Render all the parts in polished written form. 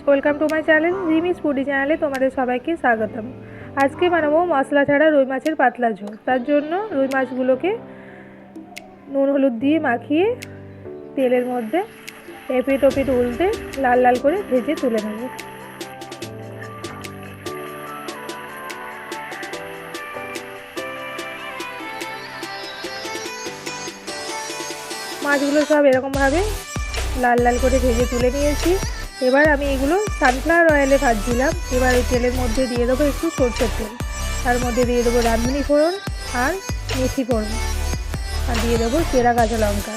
Welcome to my channel রিমিস foodie চ্যানেলে তোমাদের সবাইকে স্বাগতম। আজকে বানাবো মশলা ছাড়া রুই মাছের পাতলা ঝোল। তার জন্য রুই মাছগুলোকে নুন হলুদ দিয়ে মাখিয়ে তেলের মধ্যে এপিট ওপিট উল্টে লাল লাল করে ভেজে তুলে নেব। মাছগুলো সব এরকমভাবে লাল লাল করে ভেজে তুলে নিয়েছি। এবার আমি এগুলো সানফ্লাওয়ার অয়েলে ভাজছিলাম। এবার ওই তেলের মধ্যে দিয়ে দেবো একটু সরষের তেল, তার মধ্যে দিয়ে দেবো রাঁধুনি ফোড়ন আর মেথি ফোড়ন, আর দিয়ে দেবো চেরা কাঁচা লঙ্কা।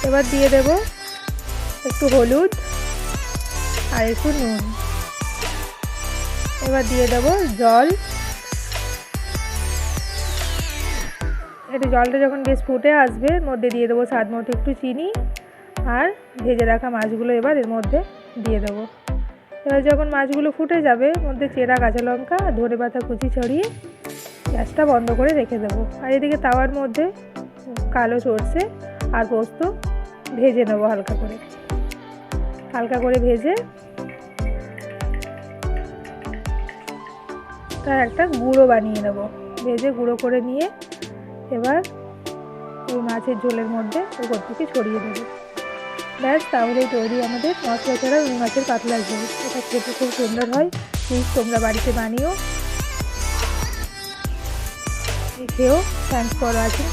এবার দিয়ে দেবো একটু হলুদ আর একটু নুন। এবার দিয়ে দেবো জল। একটু জলটা যখন বেশ ফুটে আসবে এর মধ্যে দিয়ে দেবো স্বাদ মতো একটু চিনি আর ভেজে রাখা মাছগুলো এবার এর মধ্যে দিয়ে দেবো। এবার যখন মাছগুলো ফুটে যাবে এর মধ্যে চেরা কাঁচা লঙ্কা আর ধনেপাতা কুচি ছড়িয়ে গ্যাসটা বন্ধ করে রেখে দেবো। আর এদিকে তাওয়ার মধ্যে কালো সরষে আর পোস্ত ভেজে নেবো হালকা করে ভেজে তার একটা গুঁড়ো বানিয়ে নেবো। ভেজে গুঁড়ো করে নিয়ে এবার ওই মাছের ঝোলের মধ্যে উপর থেকে ছড়িয়ে দেবো। ব্যাস, তাহলেই তৈরি আমাদের মশলা ছাড়া রুই মাছের পাতলা ঝোল। এটা খেতে খুব সুন্দর হয়। প্লিজ তোমরা বাড়িতে বানিও, খেয়েও। Thanks for watching.